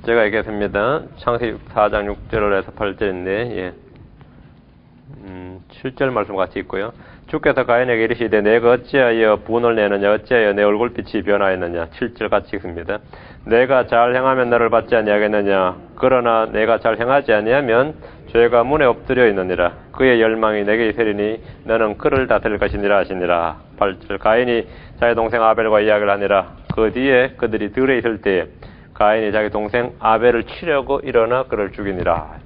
제가 얘기했습니다. 창세기 4장 6절에서 8절인데 7절 말씀 같이 있고요. 주께서 가인에게 이르시되 내가 어찌하여 분을 내느냐 어찌하여 내 얼굴빛이 변하였느냐 7절 같이 있습니다. 내가 잘 행하면 너를 받지 아니하겠느냐 그러나 내가 잘 행하지 아니하면 죄가 문에 엎드려 있느니라. 그의 열망이 내게 있으리니 너는 그를 다스릴 것이니라 하시니라. 8절 가인이 자기 동생 아벨과 이야기를 하니라. 그 뒤에 그들이 들에 있을 때에 가인이 자기 동생 아벨을 치려고 일어나 그를 죽이니라.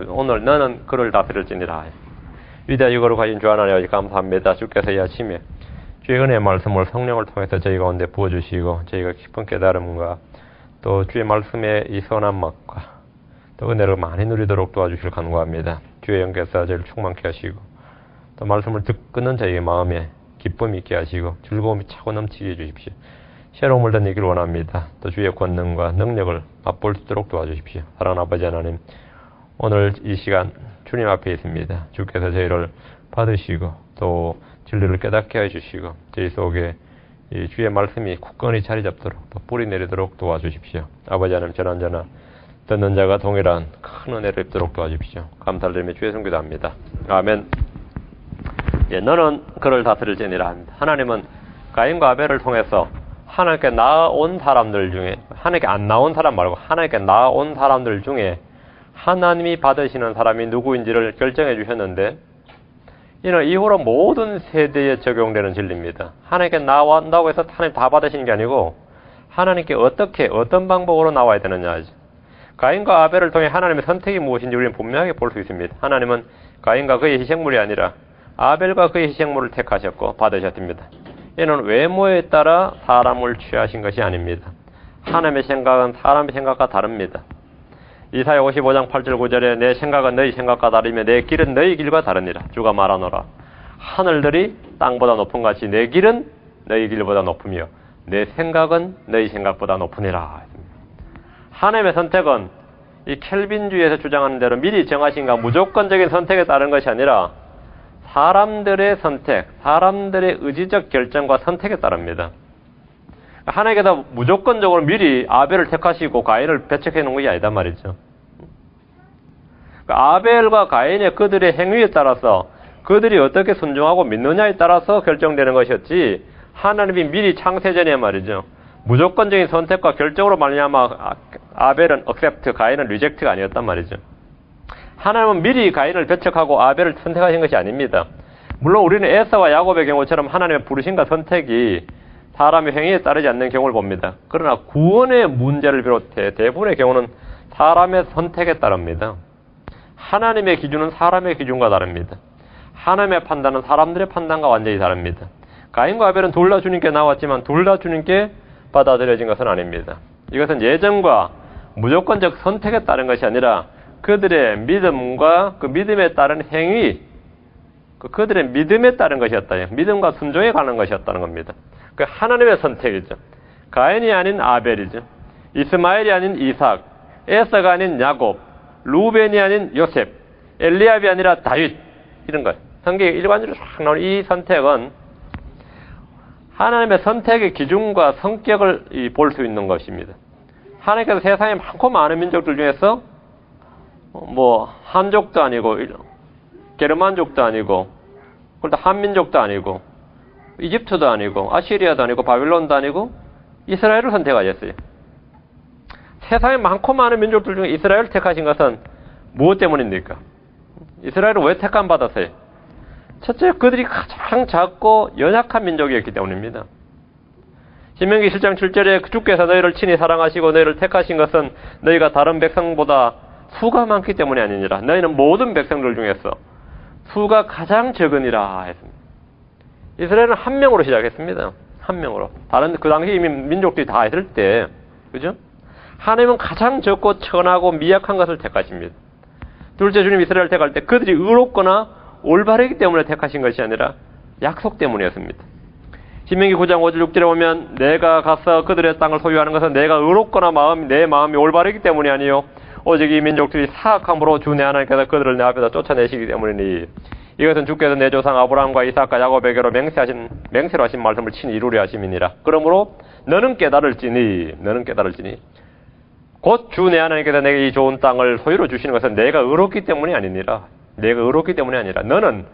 오늘 너는 그를 다스릴지니라. 위대하고 거룩하신 주 하나님 감사합니다. 주께서 이 아침에 주의 은혜의 말씀을 성령을 통해서 저희 가운데 부어주시고 저희가 깊은 깨달음과 또 주의 말씀의 이 선한 맛과 또 은혜를 많이 누리도록 도와주실 간구합니다. 주의 영께서 저희를 충만케 하시고 또 말씀을 듣는 저희의 마음에 기쁨이 있게 하시고 즐거움이 차고 넘치게 해주십시오. 새로움을 덧이길 원합니다. 또 주의 권능과 능력을 맛볼 수 있도록 도와주십시오. 사랑하는 아버지 하나님, 오늘 이 시간 주님 앞에 있습니다. 주께서 저희를 받으시고 또 진리를 깨닫게 해주시고 저희 속에 이 주의 말씀이 굳건히 자리 잡도록 또 뿌리 내리도록 도와주십시오. 아버지 하나님, 저나 듣는 자가 동일한 큰 은혜를 입도록 도와주십시오. 감사를 드리며 주의 성기도 합니다. 아멘. 너는 그를 다스릴지니라 합니다. 하나님은 가인과 아벨을 통해서 하나님께 나아온 사람들 중에, 하나님께 안 나온 사람 말고 하나님께 나아온 사람들 중에 하나님이 받으시는 사람이 누구인지를 결정해 주셨는데, 이는 이후로 모든 세대에 적용되는 진리입니다. 하나님께 나온다고 해서 하나님 다 받으시는 게 아니고 하나님께 어떻게 어떤 방법으로 나와야 되느냐. 가인과 아벨을 통해 하나님의 선택이 무엇인지 우리는 분명하게 볼 수 있습니다. 하나님은 가인과 그의 희생물이 아니라 아벨과 그의 희생물을 택하셨고 받으셨습니다. 이는 외모에 따라 사람을 취하신 것이 아닙니다. 하나님의 생각은 사람의 생각과 다릅니다. 이사야 55장 8절 9절에 내 생각은 너희 생각과 다르며 내 길은 너희 길과 다르니라. 주가 말하노라. 하늘들이 땅보다 높은 같이 내 길은 너희 길보다 높으며 내 생각은 너희 생각보다 높으니라. 하나님의 선택은 이 켈빈주의에서 주장하는 대로 미리 정하신가 무조건적인 선택에 따른 것이 아니라 사람들의 선택, 사람들의 의지적 결정과 선택에 따릅니다. 하나님께서 무조건적으로 미리 아벨을 택하시고 가인을 배척해 놓은 것이 아니단 말이죠. 아벨과 가인의 그들의 행위에 따라서 그들이 어떻게 순종하고 믿느냐에 따라서 결정되는 것이었지, 하나님이 미리 창세전에 말이죠, 무조건적인 선택과 결정으로 말미암아 아벨은 accept, 가인은 reject가 아니었단 말이죠. 하나님은 미리 가인을 배척하고 아벨을 선택하신 것이 아닙니다. 물론 우리는 에서와 야곱의 경우처럼 하나님의 부르심과 선택이 사람의 행위에 따르지 않는 경우를 봅니다. 그러나 구원의 문제를 비롯해 대부분의 경우는 사람의 선택에 따릅니다. 하나님의 기준은 사람의 기준과 다릅니다. 하나님의 판단은 사람들의 판단과 완전히 다릅니다. 가인과 아벨은 둘 다 주님께 나왔지만 둘 다 주님께 받아들여진 것은 아닙니다. 이것은 예정과 무조건적 선택에 따른 것이 아니라 그들의 믿음과 그 믿음에 따른 행위, 그들의 믿음에 따른 것이었다. 믿음과 순종에 관한 것이었다는 겁니다. 그 하나님의 선택이죠. 가인이 아닌 아벨이죠. 이스마엘이 아닌 이삭, 에서가 아닌 야곱, 루벤이 아닌 요셉, 엘리압이 아니라 다윗, 이런 것. 성경에 일반적으로 쫙 나오는 이 선택은 하나님의 선택의 기준과 성격을 볼 수 있는 것입니다. 하나님께서 세상에 많고 많은 민족들 중에서 한족도 아니고 게르만족도 아니고 그러다 한민족도 아니고 이집트도 아니고 아시리아도 아니고 바빌론도 아니고 이스라엘을 선택하셨어요. 세상에 많고 많은 민족들 중에 이스라엘을 택하신 것은 무엇 때문입니까? 이스라엘을 왜 택함 받았어요? 첫째, 그들이 가장 작고 연약한 민족이었기 때문입니다. 신명기 7장 7절에 주께서 너희를 친히 사랑하시고 너희를 택하신 것은 너희가 다른 백성보다 수가 많기 때문이 아니니라. 너희는 모든 백성들 중에서 수가 가장 적으니라 했습니다. 이스라엘은 한 명으로 시작했습니다. 한 명으로. 다른 그 당시 이미 민족들이 다 했을 때, 그죠? 하나님은 가장 적고 천하고 미약한 것을 택하십니다. 둘째, 주님 이스라엘 택할 때 그들이 의롭거나 올바르기 때문에 택하신 것이 아니라 약속 때문이었습니다. 신명기 9장 5절 6절에 보면 내가 가서 그들의 땅을 소유하는 것은 내가 의롭거나 내 마음이 올바르기 때문이 아니요 오직 이 민족들이 사악함으로 주 내 하나님께서 그들을 내 앞에서 쫓아내시기 때문이니 이것은 주께서 내 조상 아브라함과 이삭과 야곱에게로 맹세로 하신 말씀을 친히 이루려 하심이니라. 그러므로 너는 깨달을지니 곧 주 내 하나님께서 내게 이 좋은 땅을 소유로 주시는 것은 내가 의롭기 때문이 아니니라. 내가 의롭기 때문이 아니라 너는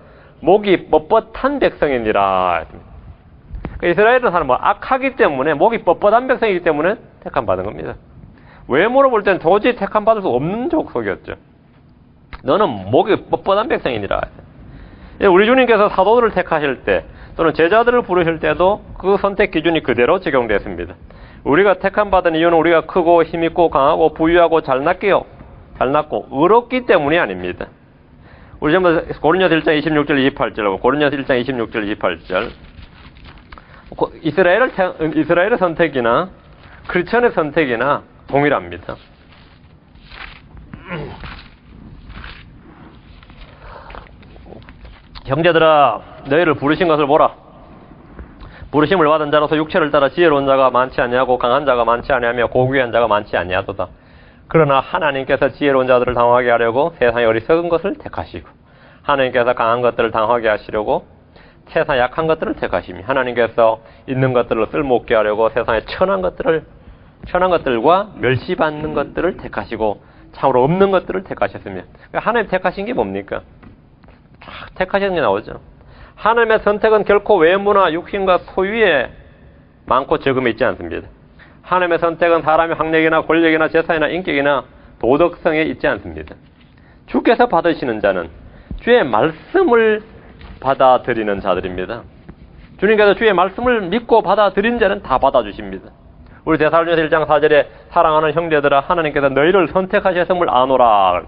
목이 뻣뻣한 백성이니라. 그러니까 이스라엘은 사람 악하기 때문에 목이 뻣뻣한 백성이기 때문에 택함 받은 겁니다. 외모로 볼 때는 도저히 택함 받을 수 없는 족속이었죠. 너는 목이 뻣뻣한 백성이니라. 우리 주님께서 사도들을 택하실 때 또는 제자들을 부르실 때도 그 선택 기준이 그대로 적용됐습니다. 우리가 택함 받은 이유는 우리가 크고 힘있고 강하고 부유하고 잘났고 의롭기 때문이 아닙니다. 우리 전부 고린도서 1장 26절 28절 고린도서 1장 26절 28절 이스라엘의 선택이나 크리스천의 선택이나 동일합니다. 형제들아 너희를 부르신 것을 보라. 부르심을 받은 자로서 육체를 따라 지혜로운 자가 많지 아니하고 강한 자가 많지 아니하며 고귀한 자가 많지 아니하도다. 그러나 하나님께서 지혜로운 자들을 당하게 하려고 세상의 어리석은 것을 택하시고 하나님께서 강한 것들을 당하게 하시려고 세상의 약한 것들을 택하시며 하나님께서 있는 것들을 쓸모없게 하려고 세상의 천한 것들과 멸시받는 것들을 택하시고 참으로 없는 것들을 택하셨으며 하나님 택하신 게 뭡니까? 택하신 게 나오죠. 하나님의 선택은 결코 외모나 육신과 소유에 많고 적음이 있지 않습니다. 하나님의 선택은 사람의 학력이나 권력이나 재산이나 인격이나 도덕성에 있지 않습니다. 주께서 받으시는 자는 주의 말씀을 받아들이는 자들입니다. 주님께서 주의 말씀을 믿고 받아들인 자는 다 받아주십니다. 우리 데살로니가서 1장 4절에 사랑하는 형제들아 하나님께서 너희를 선택하셨음을 아노라.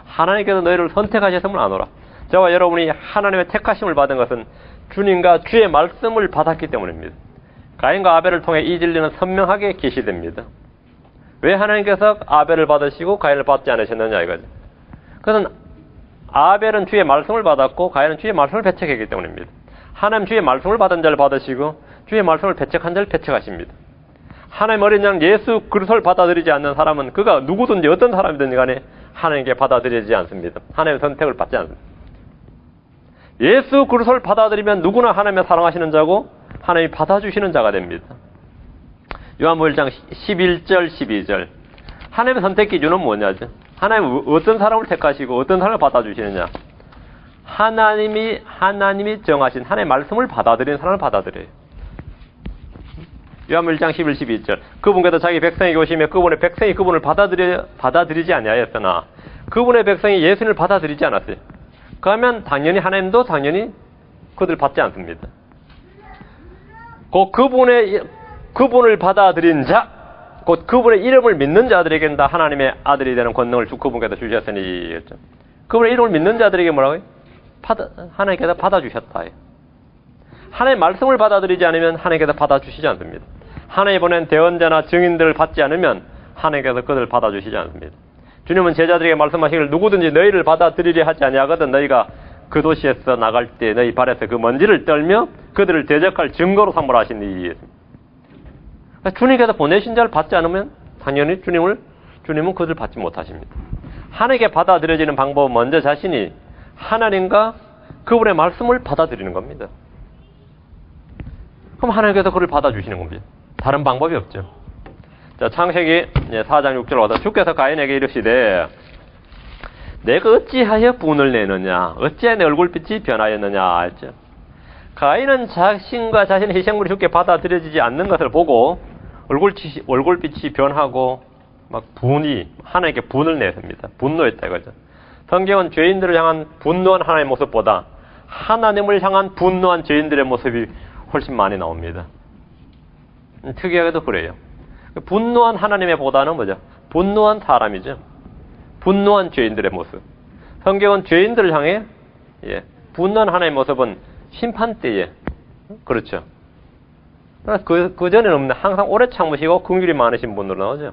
하나님께서 너희를 선택하셨음을 아노라. 저와 여러분이 하나님의 택하심을 받은 것은 주님과 주의 말씀을 받았기 때문입니다. 가인과 아벨을 통해 이 진리는 선명하게 계시됩니다. 왜 하나님께서 아벨을 받으시고 가인을 받지 않으셨느냐 이거죠. 그것은 아벨은 주의 말씀을 받았고 가인은 주의 말씀을 배척했기 때문입니다. 하나님 주의 말씀을 받은 자를 받으시고 주의 말씀을 배척한 자를 배척하십니다. 하나님 어린 양 예수 그리스도를 받아들이지 않는 사람은 그가 누구든지 어떤 사람이든지 간에 하나님께 받아들이지 않습니다. 하나님의 선택을 받지 않습니다. 예수 그리스도를 받아들이면 누구나 하나님의 사랑하시는 자고 하나님이 받아주시는 자가 됩니다. 요한복음 1장 11절 12절 하나님의 선택 기준은 뭐냐죠? 하나님은 어떤 사람을 택하시고 어떤 사람을 받아주시느냐? 하나님이 정하신 하나님의 말씀을 받아들이는 사람을 받아들여요. 요한복음 1장 11, 12절 그분께서 자기 백성에게 오시며 그분의 백성이 그분을 받아들이지 아니하였으나 그분의 백성이 예수님을 받아들이지 않았어요. 그러면 당연히 하나님도 당연히 그들 받지 않습니다. 곧 그분을 받아들인 자, 곧 그분의 이름을 믿는 자들에게는 다 하나님의 아들이 되는 권능을 그분께서 주셨으니 그분의 이름을 믿는 자들에게 뭐라고요? 하나님께서 받아주셨다. 하나님의 말씀을 받아들이지 않으면 하나님께서 받아주시지 않습니다. 하나님이 보낸 대언자나 증인들을 받지 않으면 하나님께서 그들을 받아주시지 않습니다. 주님은 제자들에게 말씀하시기를 누구든지 너희를 받아들이려 하지 아니하거든 너희가 그 도시에서 나갈 때 너희 발에서 그 먼지를 떨며 그들을 대적할 증거로 삼으라 하시니. 주님께서 보내신 자를 받지 않으면 당연히 주님은 그들을 받지 못하십니다. 하나님께 받아들여지는 방법은 먼저 자신이 하나님과 그분의 말씀을 받아들이는 겁니다. 그럼 하나님께서 그를 받아주시는 겁니다. 다른 방법이 없죠. 자, 창세기 4장 6절 와서 주께서 가인에게 이르시되 내가 어찌하여 분을 내느냐 어찌하여 내 얼굴빛이 변하였느냐 했죠. 가인은 자신과 자신의 희생물이 주께 받아들여지지 않는 것을 보고 얼굴빛이 변하고 막 하나님께 분을 냈습니다. 분노했다 이거죠. 성경은 죄인들을 향한 분노한 하나님의 모습보다 하나님을 향한 분노한 죄인들의 모습이 훨씬 많이 나옵니다. 특이하게도 그래요. 분노한 하나님의 보다는 뭐죠? 분노한 사람이죠. 분노한 죄인들의 모습. 성경은 죄인들을 향해 분노한 하나님의 모습은 심판 때에 그렇죠. 그 전에는 없는 항상 오래 참으시고 긍휼이 많으신 분으로 나오죠.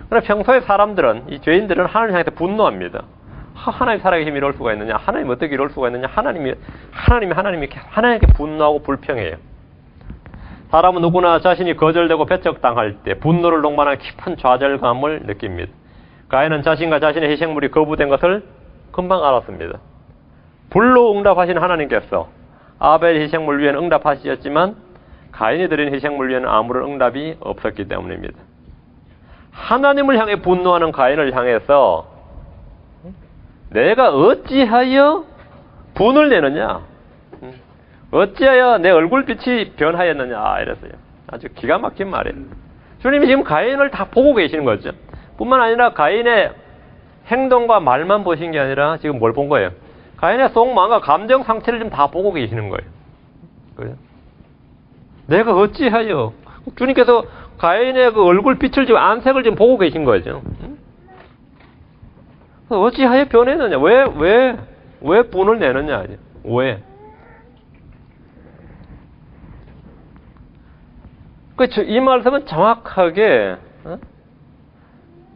그러나 평소에 사람들은 이 죄인들은 하나님 향해서 분노합니다. 하나님 살아계시면 이럴 수가 있느냐? 하나님 어떻게 이럴 수가 있느냐? 하나님께 분노하고 불평해요. 사람은 누구나 자신이 거절되고 배척당할 때 분노를 동반한 깊은 좌절감을 느낍니다. 가인은 자신과 자신의 희생물이 거부된 것을 금방 알았습니다. 불로 응답하신 하나님께서 아벨 희생물 위에는 응답하셨지만 가인이 드린 희생물 위에는 아무런 응답이 없었기 때문입니다. 하나님을 향해 분노하는 가인을 향해서 내가 어찌하여 분을 내느냐? 어찌하여 내 얼굴빛이 변하였느냐? 이랬어요. 아주 기가 막힌 말이에요. 주님이 지금 가인을 다 보고 계시는 거죠. 뿐만 아니라 가인의 행동과 말만 보신 게 아니라 지금 뭘 본 거예요? 가인의 속마음과 감정 상태를 지금 다 보고 계시는 거예요. 그래요? 내가 어찌하여 주님께서 가인의 그 얼굴빛을 지금 안색을 지금 보고 계신 거죠. 어찌하여 변했느냐? 왜 분을 내느냐? 왜? 이 말씀은 정확하게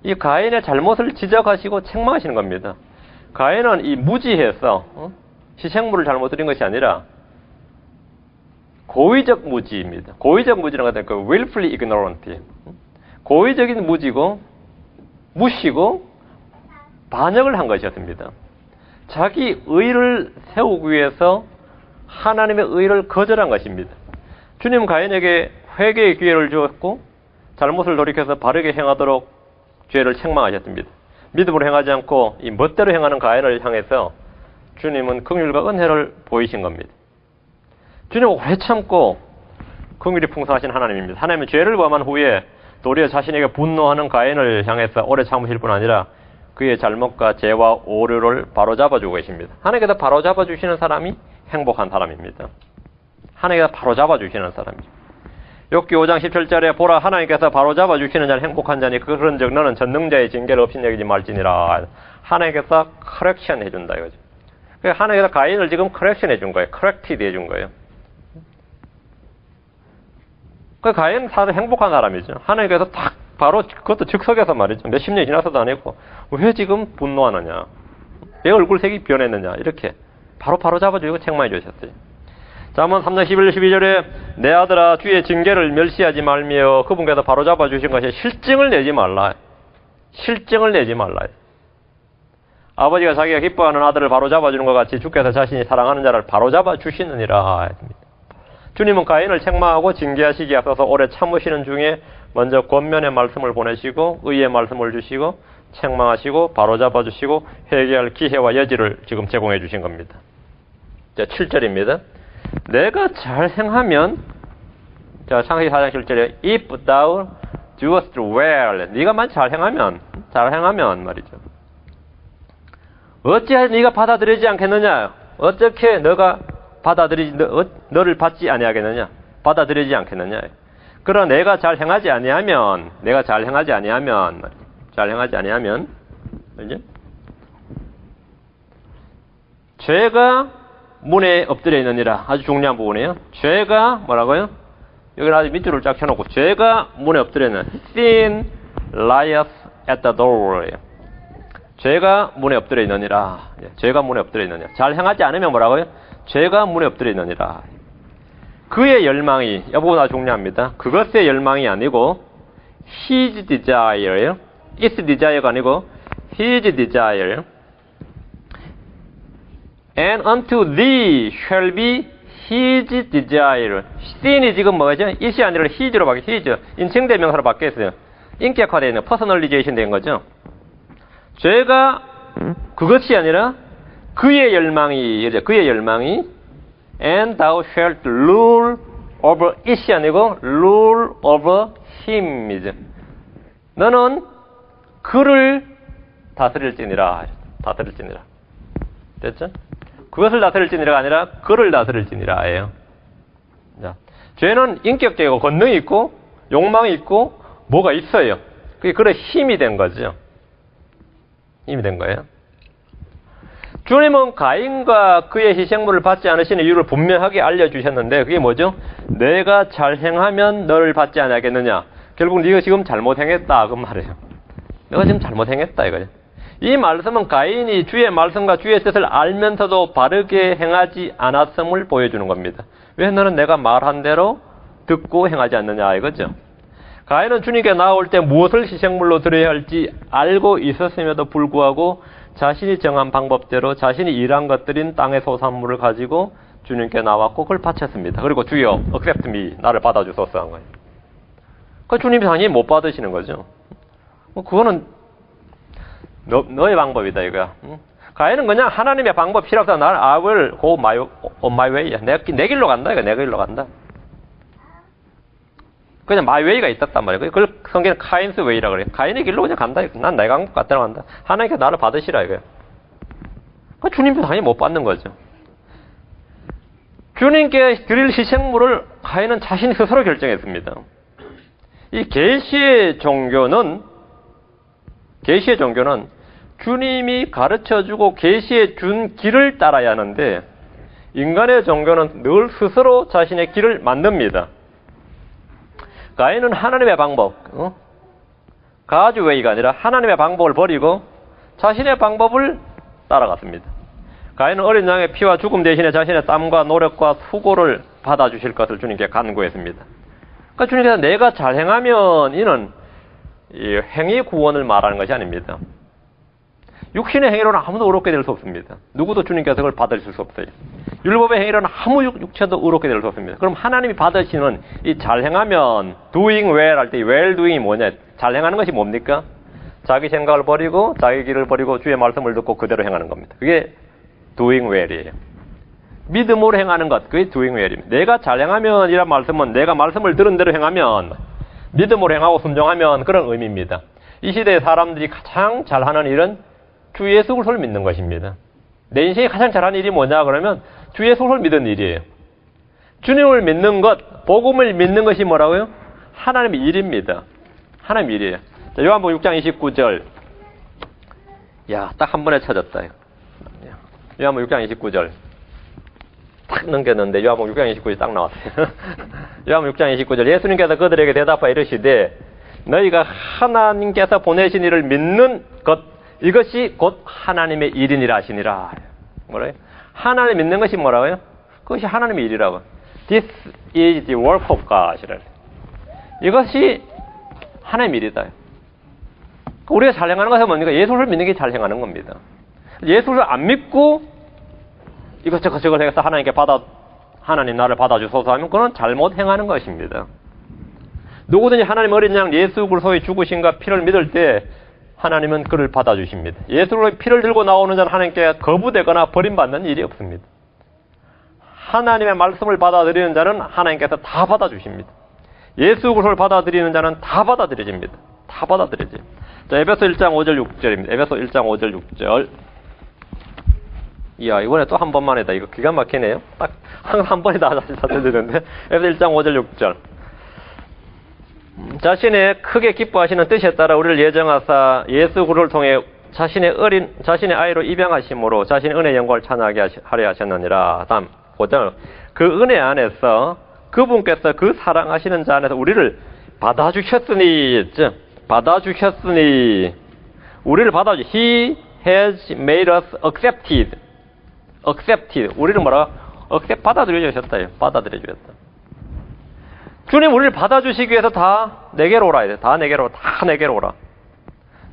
이 가인의 잘못을 지적하시고 책망하시는 겁니다. 가인은 이 무지해서 희생물을 잘못 드린 것이 아니라 고의적 무지입니다. 고의적 무지라는 것은 그 willfully ignorant. 고의적인 무지고 무시고 반역을 한 것이었습니다. 자기 의를 세우기 위해서 하나님의 의를 거절한 것입니다. 주님 가인에게 회개의 기회를 주었고 잘못을 돌이켜서 바르게 행하도록 죄를 책망하셨습니다. 믿음으로 행하지 않고 이 멋대로 행하는 가인을 향해서 주님은 긍휼과 은혜를 보이신 겁니다. 주님은 오래 참고 긍휼이 풍성하신 하나님입니다. 하나님은 죄를 범한 후에 도리어 자신에게 분노하는 가인을 향해서 오래 참으실 뿐 아니라 그의 잘못과 죄와 오류를 바로잡아주고 계십니다. 하나님께서 바로잡아주시는 사람이 행복한 사람입니다. 하나님께서 바로잡아주시는 사람이죠. 욥기 5장 17절에 보라 하나님께서 바로잡아주시는 자는 행복한 자니 그런즉 너는 전능자의 징계를 없인 여기지 말지니라. 하나님께서 커렉션 해준다 이거죠. 하나님께서 가인을 지금 커렉션 해준 거예요. 커렉티드 해준 거예요. 가인은 사실 행복한 사람이죠. 하나님께서 딱 바로 그것도 즉석에서 말이죠. 몇십 년이 지나서도 아니고 왜 지금 분노하느냐? 내 얼굴색이 변했느냐? 이렇게 바로 잡아주고 책망해 주셨어요. 잠언 3장 11, 12절에 내 아들아 주의 징계를 멸시하지 말며 그분께서 바로 잡아주신 것이 실증을 내지 말라. 실증을 내지 말라. 아버지가 자기가 기뻐하는 아들을 바로 잡아주는 것 같이 주께서 자신이 사랑하는 자를 바로 잡아주시느니라. 주님은 가인을 책망하고 징계하시기에 앞서서 오래 참으시는 중에 먼저 권면의 말씀을 보내시고 의의 말씀을 주시고 책망하시고 바로 잡아주시고 회개할 기회와 여지를 지금 제공해 주신 겁니다. 자, 7절입니다. 내가 잘 행하면 자, 창세기 4장 7절에 if thou doest well 네가 잘 행하면 말이죠. 어찌하여 네가 받아들이지 않겠느냐? 어떻게 너가 너를 받지 아니하겠느냐? 받아들이지 않겠느냐? 그러나 내가 잘 행하지 아니하면 그죠? 죄가 문에 엎드려 있느니라. 아주 중요한 부분이에요. 죄가 뭐라고요? 여기는 아주 밑줄을 쫙 켜놓고 죄가 문에 엎드려 있는 sin lieth at the door. 죄가 문에 엎드려 있느니라. 죄가 문에 엎드려 있느니라. 잘 행하지 않으면 뭐라고요? 죄가 문에 엎드려 있느니라. 그의 열망이, 이 부분 아주 중요합니다. 그것의 열망이 아니고 his desire예요. its desire가 아니고 his desire. And unto thee shall be his desire. sin이 지금 뭐죠? it이 아니라 his로 바뀌었어요. his. 인칭대명사로 바뀌었어요. 인격화되어 있는 퍼스널리제이션 된 거죠. 죄가 그것이 아니라 그의 열망이 and thou shalt rule over it이 아니고 rule over him이죠. 너는 그를 다스릴지니라. 됐죠? 그것을 다스릴지니라가 아니라 그를 다스릴지니라예요. 자, 죄는 인격적이고 권능이 있고 욕망이 있고 뭐가 있어요. 그게 그래 힘이 된 거죠. 힘이 된 거예요. 주님은 가인과 그의 희생물을 받지 않으시는 이유를 분명하게 알려주셨는데 그게 뭐죠? 내가 잘 행하면 너를 받지 않겠느냐. 결국 네가 지금 잘못 행했다 그 말이에요. 내가 지금 잘못 행했다 이거예요. 이 말씀은 가인이 주의 말씀과 주의 뜻을 알면서도 바르게 행하지 않았음을 보여주는 겁니다. 왜 너는 내가 말한 대로 듣고 행하지 않느냐 이거죠. 가인은 주님께 나올 때 무엇을 희생물로 드려야 할지 알고 있었음에도 불구하고 자신이 정한 방법대로 자신이 일한 것들인 땅의 소산물을 가지고 주님께 나왔고 그걸 바쳤습니다. 그리고 주여 accept me 나를 받아주소서 한 거예요. 그 주님이 당연히 못 받으시는 거죠. 그거는 너의 방법이다 이거야. 가인은 그냥 하나님의 방법 필요 없다. 나는 I will go on my way. 내 길로 간다 이거. 내 길로 간다. 그냥 my way가 있었단 말이야. 그걸 성경은 카인스 웨이라 그래. 가인의 길로 그냥 간다. 난 내 방법 갖다 간다. 하나님께 나를 받으시라 이거야. 주님도 당연히 못 받는 거죠. 주님께 드릴 희생물을 가인은 자신 스스로 결정했습니다. 이 계시의 종교는 주님이 가르쳐주고 계시해 준 길을 따라야 하는데 인간의 종교는 늘 스스로 자신의 길을 만듭니다. 가인은 하나님의 방법, God's way가 아니라 하나님의 방법을 버리고 자신의 방법을 따라갔습니다. 가인은 어린 양의 피와 죽음 대신에 자신의 땀과 노력과 수고를 받아주실 것을 주님께 간구했습니다. 그러니까 주님께서 내가 잘 행하면 이는 이 행위 구원을 말하는 것이 아닙니다. 육신의 행위로는 아무도 의롭게 될 수 없습니다. 누구도 주님께서 그걸 받으실 수 없어요. 율법의 행위로는 아무 육체도 의롭게 될 수 없습니다. 그럼 하나님이 받으시는 이 잘 행하면 doing well 할 때 well doing이 뭐냐? 잘 행하는 것이 뭡니까? 자기 생각을 버리고 자기 길을 버리고 주의 말씀을 듣고 그대로 행하는 겁니다. 그게 doing well이에요. 믿음으로 행하는 것, 그게 doing well입니다. 내가 잘 행하면 이란 말씀은 내가 말씀을 들은 대로 행하면 믿음으로 행하고 순종하면 그런 의미입니다. 이 시대의 사람들이 가장 잘하는 일은 주 예수 그리스도를 믿는 것입니다. 내 인생에 가장 잘하는 일이 뭐냐 그러면 주 예수 그리스도를 믿는 일이에요. 주님을 믿는 것, 복음을 믿는 것이 뭐라고요? 하나님의 일입니다. 하나님의 일이에요. 자, 요한복음 6장 29절. 야, 딱 한 번에 찾았다. 요한복음 6장 29절. 딱 넘겼는데 요한복음 6장 29절 딱 나왔어요. 요한복음 6장 29절. 예수님께서 그들에게 대답하여 이르시되 너희가 하나님께서 보내신 이를 믿는 것 이것이 곧 하나님의 일이니라 하시니라. 뭐래요? 하나님 믿는 것이 뭐라고요? 그것이 하나님의 일이라고. This is the work of God. 이것이 하나님의 일이다. 우리가 잘 행하는 것은 뭡니까? 예수를 믿는 게 잘 행하는 겁니다. 예수를 안 믿고 이것저것 저걸 해서 하나님 나를 받아주소서 하면 그건 잘못 행하는 것입니다. 누구든지 하나님 어린 양 예수 그리스도의 죽으심과 피를 믿을 때 하나님은 그를 받아주십니다. 예수의 피를 들고 나오는 자는 하나님께 거부되거나 버림받는 일이 없습니다. 하나님의 말씀을 받아들이는 자는 하나님께서 다 받아주십니다. 예수 그리스도를 받아들이는 자는 다 받아들여집니다. 다 받아들여져요. 자, 에베소 1장 5절 6절입니다. 에베소 1장 5절 6절. 이야, 이번에 또 한 번만 해다. 이거 기가 막히네요. 딱 한 번에 다 찾아드리는데. 에베소 1장 5절 6절. 자신의 크게 기뻐하시는 뜻에 따라 우리를 예정하사 예수 그리스도를 통해 자신의 아이로 입양하심으로 자신의 은혜의 영광을 찬양하게 하려 하셨느니라. 다음 5절. 그 은혜 안에서 그분께서 그 사랑하시는 자 안에서 우리를 받아주셨으니 우리를 He has made us accepted. 우리를 뭐라? 받아들여 주셨다. 주님 우리를 받아주시기 위해서 다 내게로 오라. 다 내게로 오라.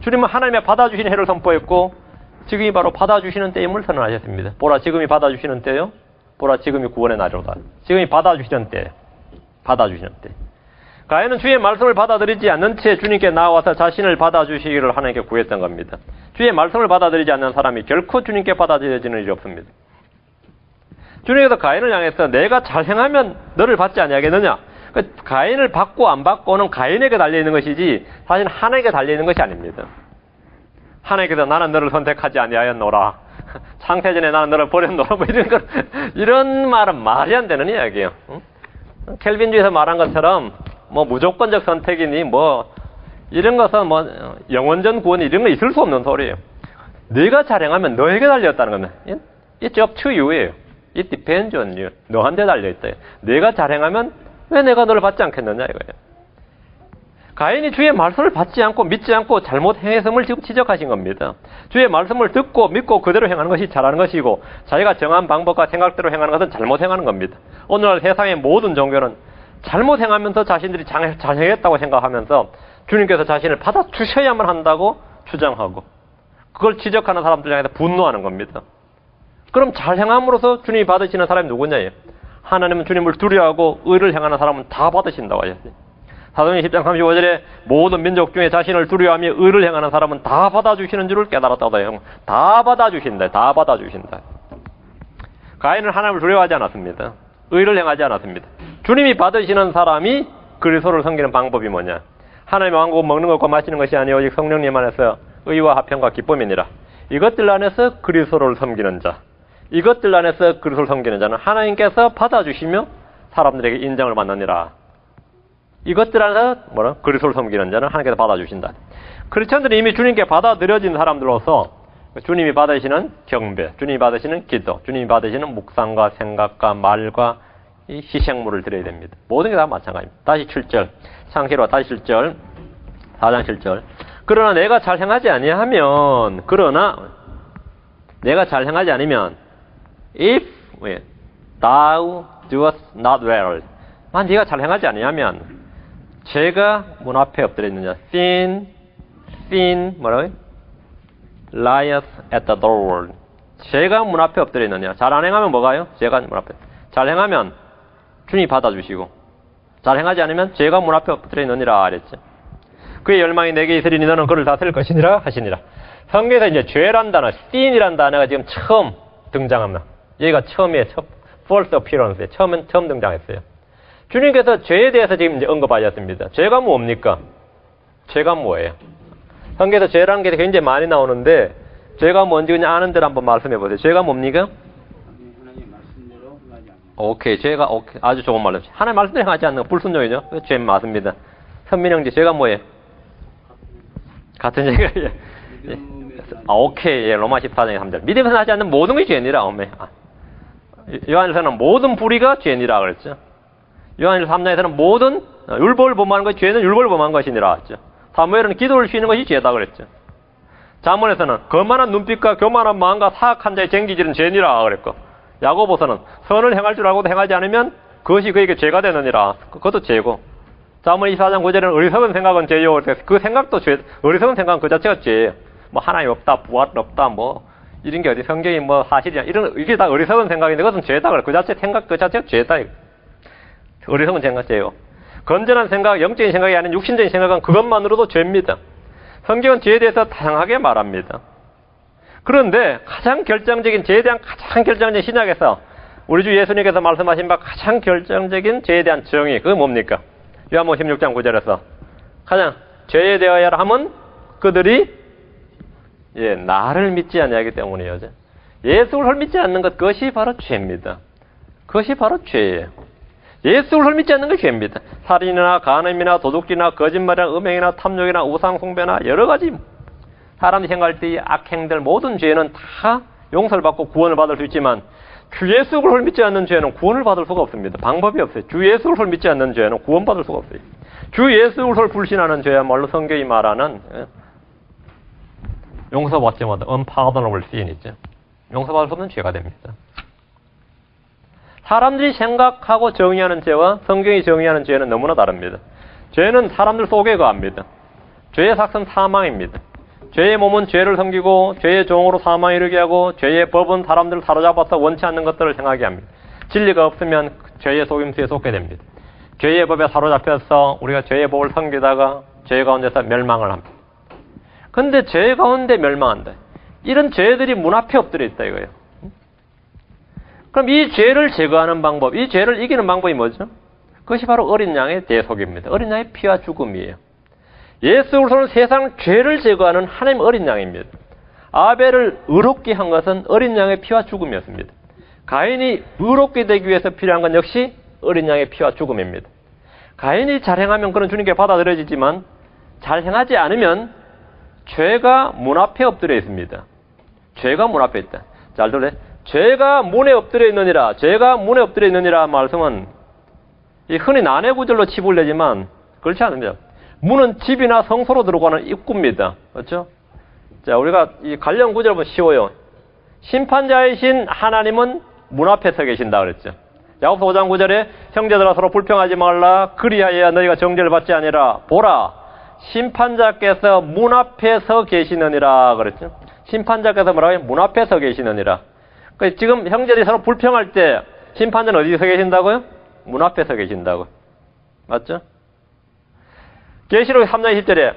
주님은 하나님의 받아주시는 해를 선포했고 지금이 바로 받아주시는 때임을 선언하셨습니다. 보라 지금이 받아주시는 때요. 보라 지금이 구원의 날이로다. 지금이 받아주시는 때. 가인은 주의 말씀을 받아들이지 않는 채 주님께 나와서 자신을 받아주시기를 하나님께 구했던 겁니다. 주의 말씀을 받아들이지 않는 사람이 결코 주님께 받아들여지는 일이 없습니다. 주님께서 가인을 향해서 내가 잘 행하면 너를 받지 아니하겠느냐. 가인을 받고 안 받고는 가인에게 달려있는 것이지 사실 하나님께 달려있는 것이 아닙니다. 하나님께서 나는 너를 선택하지 아니하였노라. 창세전에 나는 너를 버렸노라. 뭐 이런 말은 말이 안 되는 이야기예요. 켈빈주의에서 말한 것처럼 뭐 무조건적 선택이니 뭐 이런 것은 뭐 영원전 구원이 이런 거 있을 수 없는 소리예요. 네가 잘 행하면 너에게 달려있다는 겁니다. It's up to you예요. It depends on you. 너한테 달려있다. 네가 잘 행하면 왜 내가 너를 받지 않겠느냐 이거예요. 가인이 주의 말씀을 받지 않고 믿지 않고 잘못 행했음을 지금 지적하신 겁니다. 주의 말씀을 듣고 믿고 그대로 행하는 것이 잘하는 것이고 자기가 정한 방법과 생각대로 행하는 것은 잘못 행하는 겁니다. 오늘날 세상의 모든 종교는 잘못 행하면서 자신들이 잘 행했다고 생각하면서 주님께서 자신을 받아주셔야만 한다고 주장하고 그걸 지적하는 사람들 향해서 분노하는 겁니다. 그럼 잘 행함으로써 주님이 받으시는 사람이 누구냐예요. 하나님은 주님을 두려워하고 의를 행하는 사람은 다 받으신다고 하셨어요. 사도행전 10장 35절에 모든 민족 중에 자신을 두려워하며 의를 행하는 사람은 다 받아주시는 줄을 깨달았다고 해요. 다 받아주신다. 다 받아주신다. 가인은 하나님을 두려워하지 않았습니다. 의를 행하지 않았습니다. 주님이 받으시는 사람이 그리스도를 섬기는 방법이 뭐냐? 하나님의 왕국은 먹는 것과 마시는 것이 아니오 오직 성령님 안에서 의와 화평과 기쁨이니라. 이것들 안에서 그리스도를 섬기는 자, 이것들 안에서 그리스도를 섬기는 자는 하나님께서 받아주시며 사람들에게 인정을 받느니라. 이것들 안에서 그리스도를 섬기는 자는 하나님께서 받아주신다. 크리스천들이 이미 주님께 받아들여진 사람들로서 주님이 받으시는 경배, 주님이 받으시는 기도, 주님이 받으시는 묵상과 생각과 말과 이 희생물을 드려야 됩니다. 모든 게 다 마찬가지입니다. 다시 7절, 창세기로 다시 7절, 4장 7절. 그러나 내가 잘 행하지 아니하면, if thou doest not well, 네가 잘 행하지 아니하면 죄가 문 앞에 엎드려 있느냐. sin 뭐라고요? lieth at the door. 죄가 문 앞에 엎드려 있느냐. 잘 안 행하면 뭐가요? 죄가 문 앞에. 잘 행하면 주님이 받아주시고, 잘 행하지 않으면 죄가 문 앞에 엎드려 있느니라 그랬죠. 그의 열망이 내게 있으리니 너는 그를 다스릴 것이니라 하시니라. 성경에서 이제 죄란 단어, sin이란 단어가 지금 처음 등장합니다. 얘가 처음이에요. first appearance에 처음 등장했어요. 주님께서 죄에 대해서 지금 이제 언급하셨습니다. 죄가 뭡니까? 죄가 뭐예요? 성경에서 죄라는 게 굉장히 많이 나오는데, 죄가 뭔지 그냥 아는 대로 한번 말씀해 보세요. 죄가 뭡니까? 오케이, 죄가 아주 좋은 말로. 하나님 말씀대로 하지 않는 거 불순종이죠. 죄 맞습니다. 선민형제, 죄가 뭐예요? 같은 죄가 예. 오케이, 예, 로마 14장 3절. 믿음에서 하지 않는 모든 게 죄니라. 요한일서는 모든 불의가 죄니라 그랬죠. 요한일서 3장에서는 모든 율법을 범하는 것이 죄는 율법을 범한 것이니라 했죠. 사무엘은 기도를 쉬는 것이 죄다 그랬죠. 잠언에서는 거만한 눈빛과 교만한 마음과 사악한 자의 쟁기질은 죄니라 그랬고, 야고보서는 선을 행할 줄 알고도 행하지 않으면 그것이 그에게 죄가 되느니라. 그것도 죄고, 잠언 24장 9절에는 어리석은 생각은 죄요. 그 생각도 죄, 어리석은 생각은 그 자체가 죄예요. 하나님 없다, 부활 없다, 이런 게 어디 성경이 사실이냐, 이게 다 어리석은 생각인데 그것은 죄다 그래. 그 자체 생각 그 자체가 죄다. 어리석은 생각 죄요. 건전한 생각, 영적인 생각이 아닌 육신적인 생각은 그것만으로도 죄입니다. 성경은 죄에 대해서 다양하게 말합니다. 그런데 가장 결정적인, 죄에 대한 가장 결정적인 신약에서 우리 주 예수님께서 말씀하신 바 가장 결정적인 죄에 대한 정의, 그게 뭡니까? 요한복음 16장 9절에서 가장 죄에 대하여 하면 그들이 나를 믿지 아니하기 때문이에요. 예수를 믿지 않는 것, 그것이 바로 죄입니다. 그것이 바로 죄예요. 예수를 믿지 않는 게 죄입니다. 살인이나 간음이나 도둑질이나 거짓말이나 음행이나 탐욕이나 우상 숭배나 여러 가지 사람이 생각할 때 이 악행들 모든 죄는 다 용서를 받고 구원을 받을 수 있지만, 주 예수를 믿지 않는 죄는 구원을 받을 수가 없습니다. 방법이 없어요. 주 예수를 믿지 않는 죄는 구원받을 수가 없어요. 주 예수를 불신하는 죄야말로 성경이 말하는 용서받지 못한 unpardonable sin이죠. 용서받을 수 없는 죄가 됩니다. 사람들이 생각하고 정의하는 죄와 성경이 정의하는 죄는 너무나 다릅니다. 죄는 사람들 속에 거합니다. 죄의 삭은 사망입니다. 죄의 몸은 죄를 섬기고 죄의 종으로 사망에 이르게 하고, 죄의 법은 사람들을 사로잡아서 원치 않는 것들을 행하게 합니다. 진리가 없으면 죄의 속임수에 속게 됩니다. 죄의 법에 사로잡혀서 우리가 죄의 법을 섬기다가 죄 가운데서 멸망을 합니다. 근데 죄 가운데 멸망한다. 이런 죄들이 문 앞에 엎드려 있다 이거예요. 그럼 이 죄를 제거하는 방법, 이 죄를 이기는 방법이 뭐죠? 그것이 바로 어린 양의 대속입니다. 어린 양의 피와 죽음이에요. 예수 그리스도는 세상 죄를 제거하는 하나님 어린 양입니다. 아벨을 의롭게 한 것은 어린 양의 피와 죽음이었습니다. 가인이 의롭게 되기 위해서 필요한 건 역시 어린 양의 피와 죽음입니다. 가인이 잘 행하면 그는 주님께 받아들여지지만, 잘 행하지 않으면 죄가 문 앞에 엎드려 있습니다. 죄가 문 앞에 있다. 잘 들래? 죄가 문에 엎드려 있느니라. 죄가 문에 엎드려 있느니라 말씀은 흔히 난해 구절로 칩을 내지만 그렇지 않습니다. 문은 집이나 성소로 들어가는 입구입니다. 그렇죠? 자, 우리가 이 관련 구절 보면 쉬워요. 심판자이신 하나님은 문 앞에 서 계신다 그랬죠. 야고보서 5장 9절에 형제들아 서로 불평하지 말라. 그리하여야 너희가 정죄를 받지 아니라 보라, 심판자께서 문 앞에 서 계시느니라 그랬죠. 심판자께서 뭐라고요? 문 앞에 서 계시느니라. 그러니까 지금 형제들이 서로 불평할 때 심판자는 어디서 계신다고요? 문 앞에 서 계신다고. 맞죠? 계시록 3장 10절에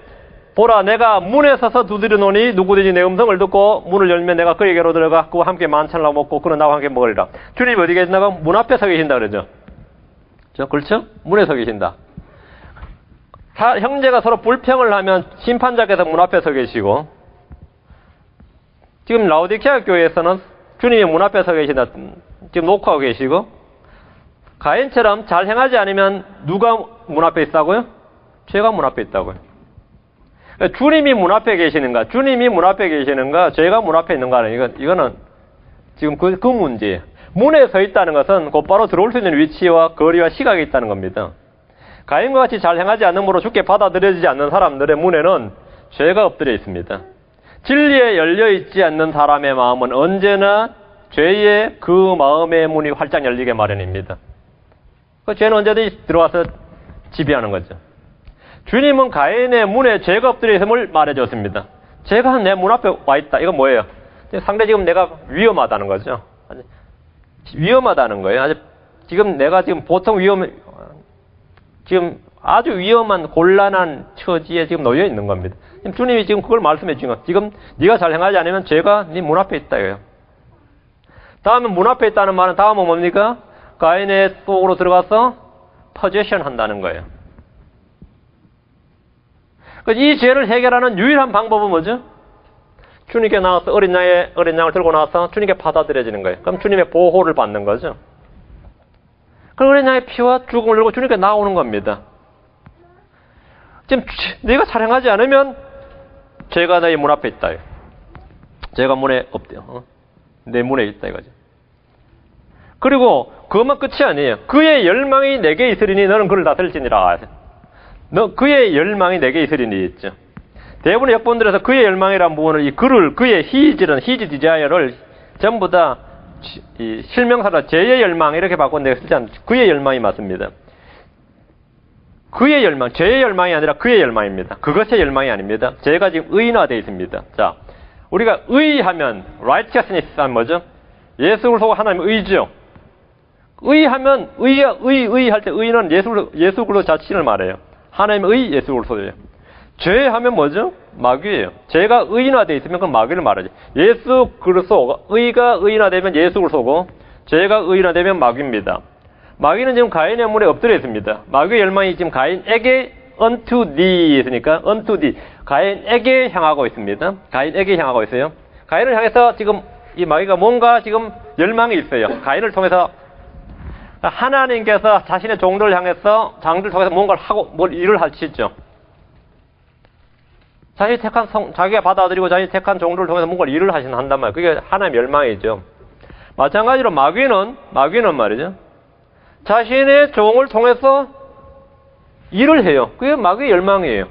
보라 내가 문에 서서 두드려 노니 누구든지 내 음성을 듣고 문을 열면 내가 그에게로 들어가 그와 함께 만찬을 먹고 그는 나와 함께 먹으리라. 주님이 어디 계신다고? 문 앞에 서 계신다 그러죠. 그렇죠? 문에 서 계신다. 형제가 서로 불평을 하면 심판자께서 문 앞에 서 계시고, 지금 라오디케아 교회에서는 주님이 문 앞에 서 계신다. 지금 녹화하고 계시고, 가인처럼 잘 행하지 않으면 누가 문 앞에 있다고요? 죄가 문 앞에 있다고요. 주님이 문 앞에 계시는가, 주님이 문 앞에 계시는가, 죄가 문 앞에 있는가는 이거는 지금 그 문제예요. 문에 서 있다는 것은 곧바로 들어올 수 있는 위치와 거리와 시각이 있다는 겁니다. 가인과 같이 잘 행하지 않으므로 주께 받아들여지지 않는 사람들의 문에는 죄가 엎드려 있습니다. 진리에 열려 있지 않는 사람의 마음은 언제나 죄의 그 마음의 문이 활짝 열리게 마련입니다. 그 죄는 언제든지 들어와서 지배하는 거죠. 주님은 가인의 문에 죄가 엎드려 있음을 말해줬습니다. 죄가 내 문 앞에 와 있다. 이건 뭐예요? 상당히 지금 내가 위험하다는 거죠. 위험하다는 거예요. 지금 내가 지금 보통 지금 아주 위험한 곤란한 처지에 지금 놓여 있는 겁니다. 주님이 지금 그걸 말씀해 주신 거. 지금 네가 잘 행하지 않으면 죄가 네 문 앞에 있다 이거예요. 다음에 문 앞에 있다는 말은 다음은 뭡니까? 가인의 속으로 들어가서 포제션 한다는 거예요. 이 죄를 해결하는 유일한 방법은 뭐죠? 주님께 나와서 어린 양을 들고 나와서 주님께 받아들여지는 거예요. 그럼 주님의 보호를 받는 거죠. 그럼 어린 양의 피와 죽음을 들고 주님께 나오는 겁니다. 지금 네가 잘 행하지 않으면 죄가 너희 문 앞에 있다. 죄가 문에 없대요. 내 문에 있다 이거죠. 그리고 그것만 끝이 아니에요. 그의 열망이 내게 있으리니 너는 그를 다스릴지니라. 그의 열망이 내게 있으리니 있죠. 대부분의 역본들에서 그의 열망이라는 부분을 그의 히즈 디자이어를 전부 다 실명사로 죄의 열망 이렇게 바꿨는데 실제 그의 열망이 맞습니다. 그의 열망, 죄의 열망이 아니라 그의 열망입니다. 그것의 열망이 아닙니다. 죄가 지금 의인화되어 있습니다. 자, 우리가 의하면 righteousness 하면 뭐죠? 예수 그리스도가 하나님의 의죠. 의하면 의할 때 의는 예수 그리스도 자신을 말해요. 하나님의 의 예수 그리스도예요. 죄하면 뭐죠? 마귀예요. 죄가 의인화되어 있으면 그건 마귀를 말하죠. 예수 그리스도 의가 의인화되면 예수 그리스도고 죄가 의인화되면 마귀입니다. 마귀는 지금 가인의 문에 엎드려 있습니다. 마귀의 열망이 지금 가인에게 unto thee 있으니까 unto thee 가인에게 향하고 있습니다. 가인에게 향하고 있어요. 가인을 향해서 지금 이 마귀가 뭔가 지금 열망이 있어요. 가인을 통해서 하나님께서 자신의 종들을 향해서 장들을 통해서 뭔가를 하고 뭘 일을 하시죠. 자기가 받아들이고 자기 택한 종들을 통해서 뭔가 일을 한단 말이에요. 그게 하나님의 열망이죠. 마찬가지로 마귀는 말이죠. 자신의 종을 통해서 일을 해요. 그게 마귀의 열망이에요.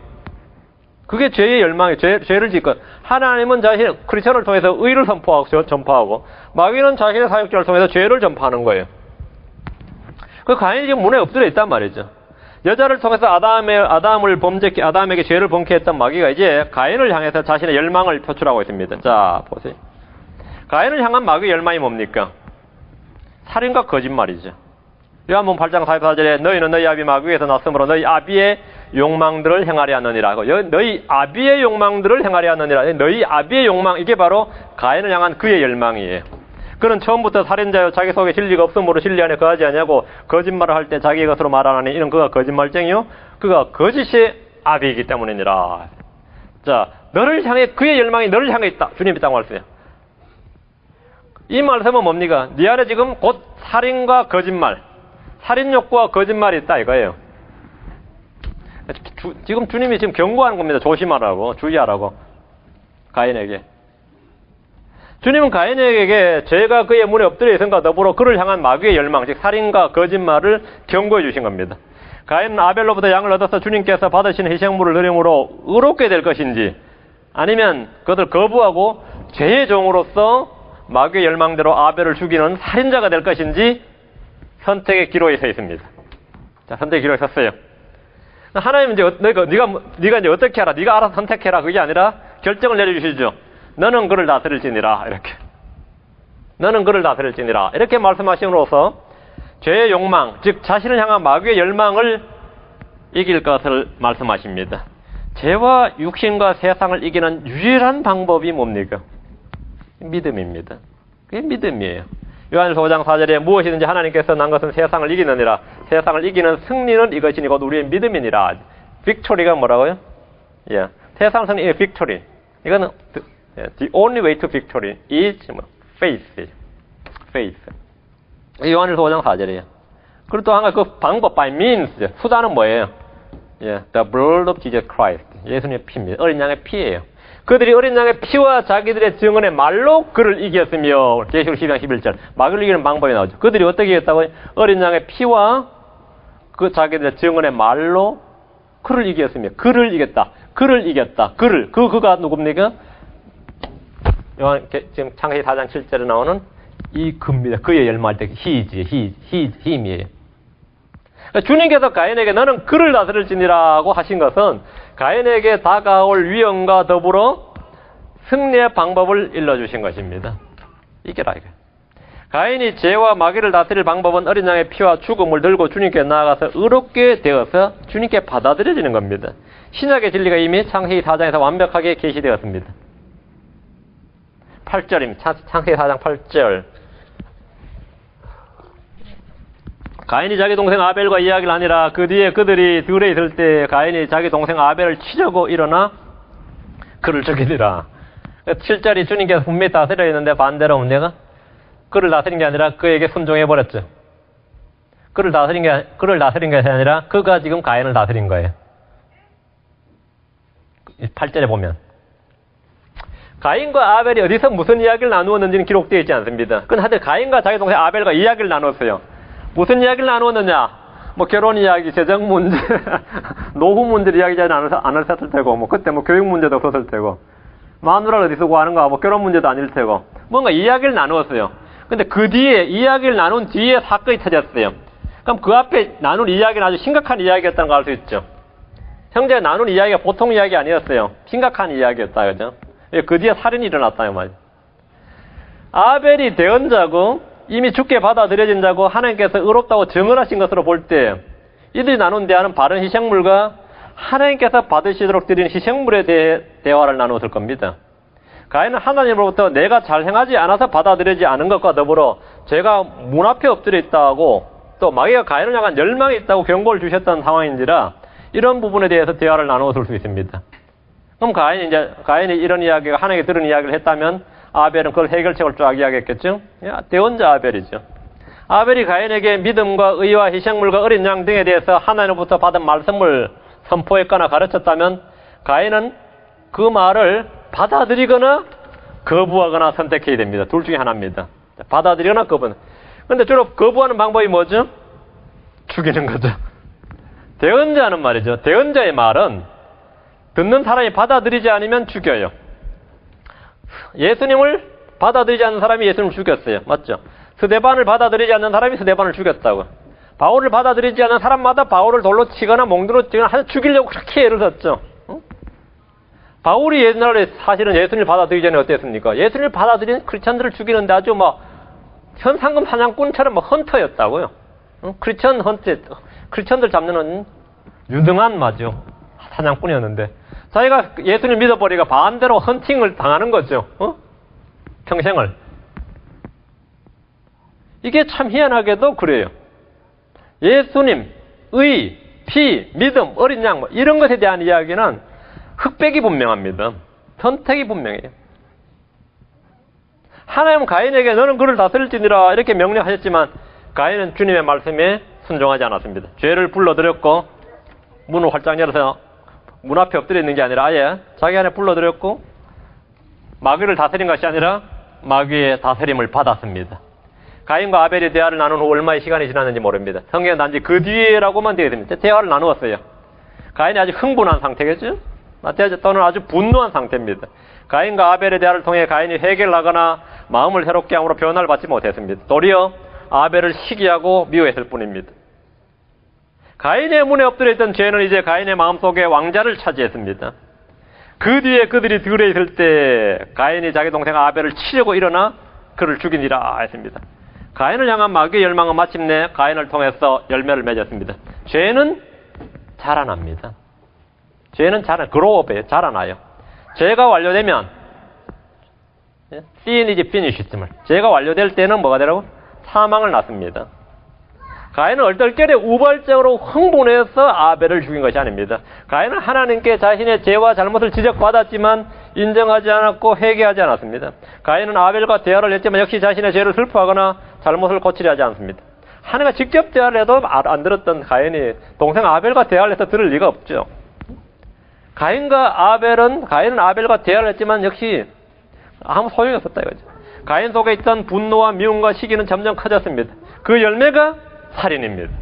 그게 죄의 열망이에요. 죄를 짓고. 하나님은 자신의 크리스천을 통해서 의를 선포하고 전파하고 마귀는 자신의 사역자를 통해서 죄를 전파하는 거예요. 그 가인이 지금 문에 엎드려 있단 말이죠. 여자를 통해서 아담에게 죄를 범케 했던 마귀가 이제 가인을 향해서 자신의 열망을 표출하고 있습니다. 자, 보세요. 가인을 향한 마귀의 열망이 뭡니까? 살인과 거짓말이죠. 요한복음 8장 44절에 너희는 너희 아비 마귀에서 났으므로 너희 아비의 욕망들을 행하려 하느니라. 너희 아비의 욕망들을 행하려 하느니라. 너희 아비의 욕망, 이게 바로 가인을 향한 그의 열망이에요. 그는 처음부터 살인자요 자기 속에 진리가 없으므로 진리 안에 거하지 아니하고 거짓말을 할 때 자기 것으로 말하나니 이는 그가 거짓말쟁이요 그가 거짓의 아비이기 때문이니라. 자, 너를 향해 그의 열망이 너를 향해 있다. 주님이 딱 말씀해요. 이 말씀은 뭡니까? 네 안에 지금 곧 살인과 거짓말, 살인 욕구와 거짓말이 있다 이거예요. 지금 주님이 지금 경고하는 겁니다. 조심하라고, 주의하라고 가인에게. 주님은 가인에게 죄가 그의 문에 엎드려 있음과 더불어 그를 향한 마귀의 열망, 즉 살인과 거짓말을 경고해 주신 겁니다. 가인은 아벨로부터 양을 얻어서 주님께서 받으시는 희생물을 드림으로 의롭게 될 것인지 아니면 그것을 거부하고 죄의 종으로서 마귀의 열망대로 아벨을 죽이는 살인자가 될 것인지 선택의 기로에 서 있습니다. 자, 선택의 기로에 섰어요. 하나님은 이제 네가 이제 어떻게 하라, 네가 알아서 선택해라 그게 아니라 결정을 내려주시죠. 너는 그를 다스릴지니라 이렇게. 너는 그를 다스릴지니라 이렇게 말씀하심으로써 죄의 욕망, 즉 자신을 향한 마귀의 열망을 이길 것을 말씀하십니다. 죄와 육신과 세상을 이기는 유일한 방법이 뭡니까? 믿음입니다. 그게 믿음이에요. 요한일서 5장 4절에 무엇이든지 하나님께서 난 것은 세상을 이기느니라. 세상을 이기는 승리는 이것이니 곧 우리의 믿음이니라. 빅토리가 뭐라고요? 세상 승리의 빅토리. 이거는 the only way to victory is faith. faith. 요한일서 5장 4절이에요. 그리고 또 한 가지 그 방법 by means. 수단은 뭐예요? The blood of Jesus Christ. 예수님의 피입니다. 어린 양의 피예요. 그들이 어린 양의 피와 자기들의 증언의 말로 그를 이겼으며 계시록 12장 11절 마귀를 이기는 방법이 나오죠. 그들이 어떻게 이겼다고요? 어린 양의 피와 그 자기들의 증언의 말로 그를 이겼으며 그를 이겼다. 그를 이겼다. 그가 누굽니까? 지금 창세기 4장 7절에 나오는 이 그입니다. 그의 열마할 때 힘이에요. 그러니까 주님께서 가인에게 너는 그를 다스릴지니라고 하신 것은 가인에게 다가올 위험과 더불어 승리의 방법을 일러주신 것입니다. 이겨라 이게. 가인이 죄와 마귀를 다스릴 방법은 어린 양의 피와 죽음을 들고 주님께 나아가서 의롭게 되어서 주님께 받아들여지는 겁니다. 신약의 진리가 이미 창세기 4장에서 완벽하게 계시되었습니다. 8절입니다. 창세기 4장 8절. 가인이 자기 동생 아벨과 이야기를 하니라. 그 뒤에 그들이 들에 있을 때 가인이 자기 동생 아벨을 치려고 일어나 그를 죽이니라. 7절이 주님께서 분명히 다스려 있는데 반대로 문제가 그를 다스린 게 아니라 그에게 순종해버렸죠. 그를 다스린 게 아니라 그가 지금 가인을 다스린 거예요. 8절에 보면 가인과 아벨이 어디서 무슨 이야기를 나누었는지는 기록되어 있지 않습니다. 그건 하여튼 가인과 자기 동생 아벨과 이야기를 나눴어요. 무슨 이야기를 나누었느냐? 결혼 이야기, 재정 문제, 노후 문제 이야기하지 않았을 테고, 그때 교육 문제도 없었을 테고, 마누라를 어디서 구하는가, 결혼 문제도 아닐 테고, 뭔가 이야기를 나누었어요. 근데 그 뒤에, 이야기를 나눈 뒤에 사건이 터졌어요. 그럼 그 앞에 나눈 이야기는 아주 심각한 이야기였다는 걸 알 수 있죠. 형제가 나눈 이야기가 보통 이야기 아니었어요. 심각한 이야기였다, 그죠? 그 뒤에 살인이 일어났다, 말이에요. 아벨이 대언자고, 이미 죽게 받아들여진 자고 하나님께서 의롭다고 증언하신 것으로 볼 때 이들이 나눈 대화는 바른 희생물과 하나님께서 받으시도록 드리는 희생물에 대해 대화를 나누었을 겁니다. 가인은 하나님으로부터 내가 잘 행하지 않아서 받아들여지지 않은 것과 더불어 죄가 문 앞에 엎드려 있다고 또 마귀가 가인을 향한 열망이 있다고 경고를 주셨던 상황인지라 이런 부분에 대해서 대화를 나누었을 수 있습니다. 그럼 가인이 이런 이야기가 하나님께 들은 이야기를 했다면 아벨은 그걸 해결책을 쫙 이야기했겠죠? 대언자 아벨이죠. 아벨이 가인에게 믿음과 의와 희생물과 어린 양 등에 대해서 하나님으로부터 받은 말씀을 선포했거나 가르쳤다면 가인은 그 말을 받아들이거나 거부하거나 선택해야 됩니다. 둘 중에 하나입니다. 받아들이거나 거부하는. 그런데 주로 거부하는 방법이 뭐죠? 죽이는 거죠. 대언자는 말이죠. 대언자의 말은 듣는 사람이 받아들이지 않으면 죽여요. 예수님을 받아들이지 않는 사람이 예수님을 죽였어요. 맞죠? 스데반을 받아들이지 않는 사람이 스데반을 죽였다고. 바울을 받아들이지 않는 사람마다 바울을 돌로 치거나 몽둥이로 치거나 죽이려고 그렇게 애를 썼죠. 응? 바울이 옛날에 사실은 예수님을 받아들이기 전에 어땠습니까? 예수님을 받아들이는 크리스천들을 죽이는데 아주 현상금 사냥꾼처럼 헌터였다고요. 응? 크리스천들 잡는 유능한 사냥꾼이었는데 자기가 예수님을 믿어버리니까 반대로 헌팅을 당하는 거죠. 평생을. 이게 참 희한하게도 그래요. 예수님, 의, 피, 믿음, 어린 양 이런 것에 대한 이야기는 흑백이 분명합니다. 선택이 분명해요. 하나님은 가인에게 너는 그를 다스릴지니라 이렇게 명령하셨지만 가인은 주님의 말씀에 순종하지 않았습니다. 죄를 불러들였고 문을 활짝 열어서 문 앞에 엎드려 있는 게 아니라 아예 자기 안에 불러들였고 마귀를 다스린 것이 아니라 마귀의 다스림을 받았습니다. 가인과 아벨이 대화를 나눈 후 얼마의 시간이 지났는지 모릅니다. 성경은 단지 그 뒤에라고만 되어 있습니다. 대화를 나누었어요. 가인이 아주 흥분한 상태겠죠? 또는 아주 분노한 상태입니다. 가인과 아벨의 대화를 통해 가인이 회개를 하거나 마음을 새롭게 함으로 변화를 받지 못했습니다. 도리어 아벨을 시기하고 미워했을 뿐입니다. 가인의 문에 엎드려 있던 죄는 이제 가인의 마음속에 왕자를 차지했습니다. 그 뒤에 그들이 들에 있을 때 가인이 자기 동생 아벨을 치려고 일어나 그를 죽이니라 했습니다. 가인을 향한 마귀의 열망은 마침내 가인을 통해서 열매를 맺었습니다. 죄는 자라납니다. 죄는 그로업이에요. 자라나요. 죄가 완료되면, sin is finished. 죄가 완료될 때는 뭐가 되라고? 사망을 낳습니다. 가인은 얼떨결에 우발적으로 흥분해서 아벨을 죽인 것이 아닙니다. 가인은 하나님께 자신의 죄와 잘못을 지적받았지만 인정하지 않았고 회개하지 않았습니다. 가인은 아벨과 대화를 했지만 역시 자신의 죄를 슬퍼하거나 잘못을 고치려 하지 않습니다. 하나님과 직접 대화를 해도 안 들었던 가인이 동생 아벨과 대화를 해서 들을 리가 없죠. 가인은 아벨과 대화를 했지만 역시 아무 소용이 없었다 이거죠. 가인 속에 있던 분노와 미움과 시기는 점점 커졌습니다. 그 열매가 살인입니다.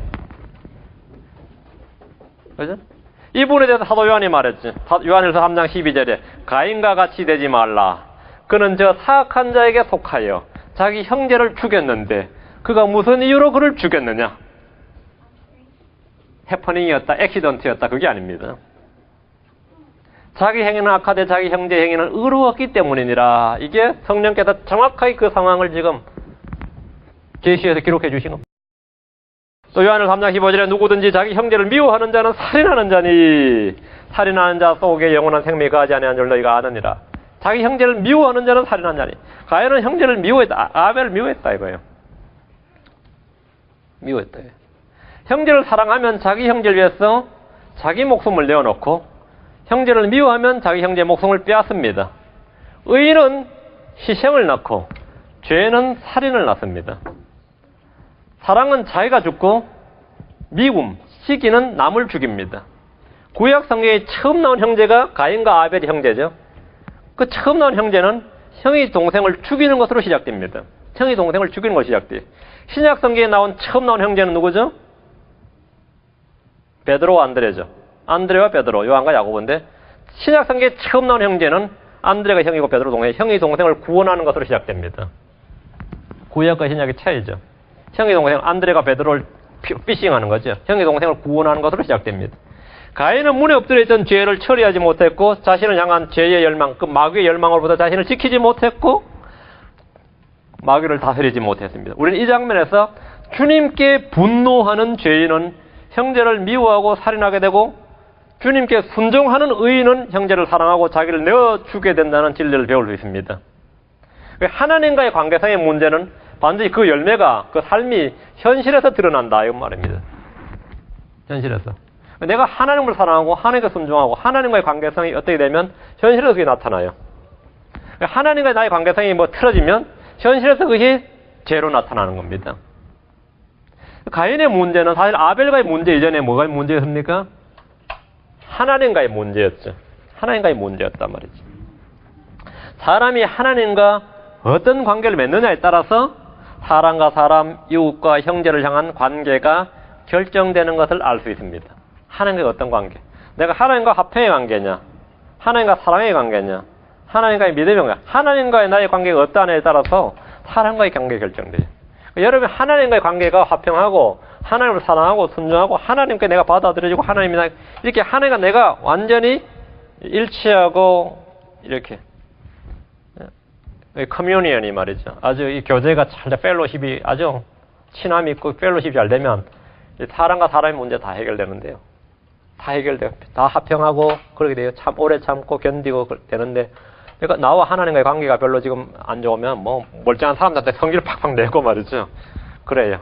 그죠? 이 부분에 대해서 사도 요한이 말했지. 요한일서 3장 12절에 가인과 같이 되지 말라. 그는 저 사악한 자에게 속하여 자기 형제를 죽였는데 그가 무슨 이유로 그를 죽였느냐? 해퍼닝이었다, 액시던트였다, 그게 아닙니다. 자기 행위는 악하되 자기 형제 행위는 의로웠기 때문이니라. 이게 성령께서 정확하게 그 상황을 지금 계시해서 기록해 주신 겁니다. 또 요한일서 3장 15절에 누구든지 자기 형제를 미워하는 자는 살인하는 자니 살인하는 자 속에 영원한 생명이 거하지 아니한 줄 너희가 아느니라. 자기 형제를 미워하는 자는 살인하는 자니. 가인은 형제를 미워했다. 아벨을 미워했다 이거예요. 미워했다. 형제를 사랑하면 자기 형제를 위해서 자기 목숨을 내어놓고 형제를 미워하면 자기 형제의 목숨을 빼앗습니다. 의인은 희생을 낳고 죄는 살인을 낳습니다. 사랑은 자기가 죽고 미움, 시기는 남을 죽입니다. 구약 성경에 처음 나온 형제가 가인과 아벨의 형제죠. 그 처음 나온 형제는 형이 동생을 죽이는 것으로 시작됩니다. 형이 동생을 죽이는 것이 시작돼요. 신약 성경에 처음 나온 형제는 누구죠? 베드로와 안드레죠. 안드레와 베드로, 요한과 야고보인데 신약 성경에 처음 나온 형제는 안드레가 형이고 베드로 동생, 형이 동생을 구원하는 것으로 시작됩니다. 구약과 신약의 차이죠. 형의 동생 안드레가 베드로를 피싱하는 거죠. 형의 동생을 구원하는 것으로 시작됩니다. 가인은 문에 엎드려 있던 죄를 처리하지 못했고 자신을 향한 죄의 열망, 그 마귀의 열망으로부터 자신을 지키지 못했고 마귀를 다스리지 못했습니다. 우리는 이 장면에서 주님께 분노하는 죄인은 형제를 미워하고 살인하게 되고 주님께 순종하는 의인은 형제를 사랑하고 자기를 내어주게 된다는 진리를 배울 수 있습니다. 하나님과의 관계상의 문제는 반드시 그 열매가, 그 삶이 현실에서 드러난다 이런 말입니다. 현실에서. 내가 하나님을 사랑하고 하나님께 순종하고 하나님과의 관계성이 어떻게 되면 현실에서 그게 나타나요. 하나님과 나의 관계성이 틀어지면 현실에서 그게 죄로 나타나는 겁니다. 가인의 문제는 사실 아벨과의 문제 이전에 뭐가 문제였습니까? 하나님과의 문제였죠. 하나님과의 문제였단 말이죠. 사람이 하나님과 어떤 관계를 맺느냐에 따라서 사람과 사람, 이웃과 형제를 향한 관계가 결정되는 것을 알 수 있습니다. 하나님과 어떤 관계? 내가 하나님과 화평의 관계냐? 하나님과 사랑의 관계냐? 하나님과의 믿음의 관계? 하나님과의 나의 관계가 어떠하냐에 따라서 사람과의 관계가 결정돼요. 여러분 하나님과의 관계가 화평하고 하나님을 사랑하고 순종하고 하나님께 내가 받아들여지고 하나님이 이렇게 하나님과 내가 완전히 일치하고 이렇게 커뮤니언이 말이죠. 아주 이 교제가 잘 펠로십이 아주 친함이 있고 펠로십이 잘 되면 사람과 사람의 문제 다 해결되는데요. 다 해결돼요. 다 화평하고 그렇게 돼요. 참 오래 참고 견디고 되는데 그러니까 나와 하나님과의 관계가 별로 지금 안 좋으면 멀쩡한 사람들한테 성질을 팍팍 내고 말이죠. 그래요.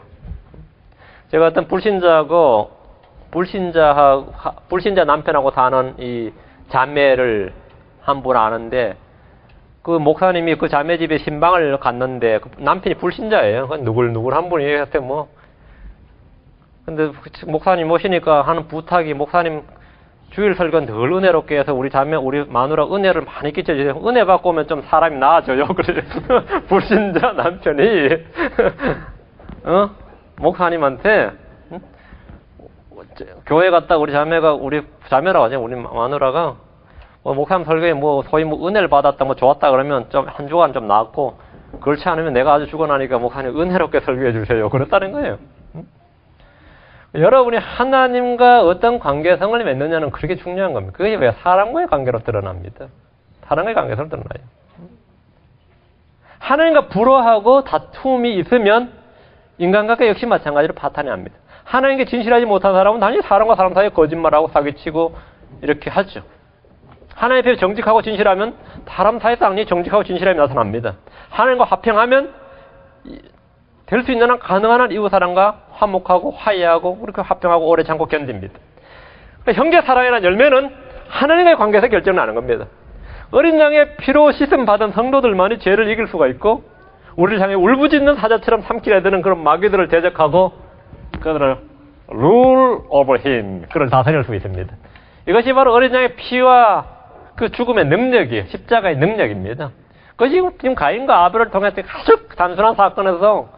제가 어떤 불신자 남편하고 사는 이 자매를 한 분 아는데 그 목사님이 그 자매 집에 신방을 갔는데 그 남편이 불신자예요. 누굴 한 분이 했을 근데 목사님 오시니까 하는 부탁이 목사님 주일 설교는 덜 은혜롭게 해서 우리 마누라 은혜를 많이 끼쳐주세요. 은혜 받고 오면 좀 사람이 나아져요. 그래. 불신자 남편이 목사님한테 교회 갔다 우리 자매라고 하죠. 우리 마누라가 목사님 설교에 소위 은혜를 받았다 좋았다 그러면 좀 한 주간 좀 나았고 그렇지 않으면 내가 아주 죽어나니까 목사님 은혜롭게 설교해 주세요. 그랬다는 거예요. 여러분이 하나님과 어떤 관계성을 맺느냐는 그렇게 중요한 겁니다. 그게 왜 사람과의 관계로 드러납니다. 사람과의 관계로 드러나요. 하나님과 불화하고 다툼이 있으면 인간관계 역시 마찬가지로 파탄이 납니다. 하나님께 진실하지 못한 사람은 당연히 사람과 사람 사이에 거짓말하고 사기치고 이렇게 하죠. 하나님 앞에 정직하고 진실하면 사람 사이에 당연히 정직하고 진실함이 나타납니다. 하나님과 화평하면 될 수 있는 한 가능한 한 이웃 사람과 화목하고 화해하고 그렇게 화평하고 오래 참고 견딥니다. 그러니까 형제 사랑이라는 열매는 하나님과의 관계에서 결정나는 겁니다. 어린 양의 피로 씻음 받은 성도들만이 죄를 이길 수가 있고 우리를 향해 울부짖는 사자처럼 삼키려 드는 그런 마귀들을 대적하고 그들을 rule over him, 그를 다스릴 수 있습니다. 이것이 바로 어린 양의 피와 그 죽음의 능력이에요. 십자가의 능력입니다. 그것이 지금 가인과 아벨을 통해서 아주 단순한 사건에서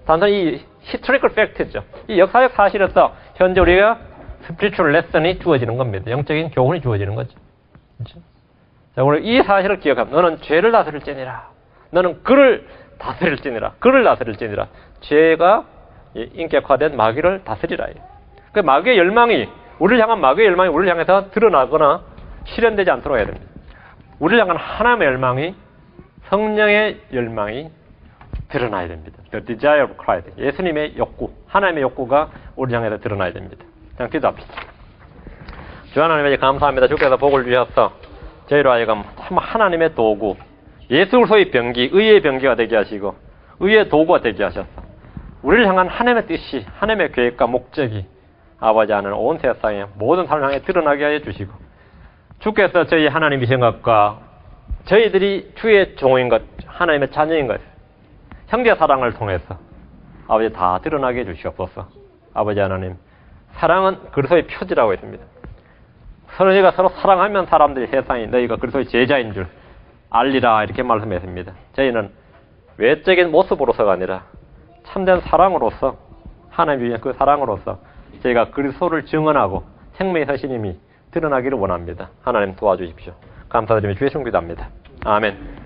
단순히 historical fact죠. 이 역사적 사실에서 현재 우리가 spiritual lesson이 주어지는 겁니다. 영적인 교훈이 주어지는 거죠. 그렇죠? 자, 우리 이 사실을 기억하면 너는 죄를 다스릴지니라. 너는 그를 다스릴지니라. 그를 다스릴지니라. 죄가 인격화된 마귀를 다스리라. 그 마귀의 열망이 우리를 향한 마귀의 열망이 우리를 향해서 드러나거나 실현되지 않도록 해야 됩니다. 우리를 향한 하나님의 열망이 성령의 열망이 드러나야 됩니다. The desire of Christ. 예수님의 욕구, 하나님의 욕구가 우리를 향해서 드러나야 됩니다. 그냥 기도합시다. 주 하나님께 감사합니다. 주께서 복을 주셔서 저희로 하여금 참 하나님의 도구, 예수 그리스도의 병기, 의의 병기가 되게 하시고 의의 도구가 되게 하셔서 우리를 향한 하나님의 뜻이, 하나님의 계획과 목적이 아버지 하나님 온 세상에 모든 사람을 향해 드러나게 하여 주시고 주께서 저희 하나님이신 것과 저희들이 주의 종인 것, 하나님의 자녀인 것, 형제 사랑을 통해서 아버지 다 드러나게 해주시옵소서. 아버지 하나님, 사랑은 그리스도의 표지라고 했습니다. 너희가 서로 사랑하면 사람들이 세상에 너희가 그리스도의 제자인 줄 알리라 이렇게 말씀했습니다. 저희는 외적인 모습으로서가 아니라 참된 사랑으로서 하나님의 그 사랑으로서 저희가 그리스도를 증언하고 생명의 서신임이 드러나기를 원합니다. 하나님 도와주십시오. 감사드리며 주의 이름 기도합니다. 아멘.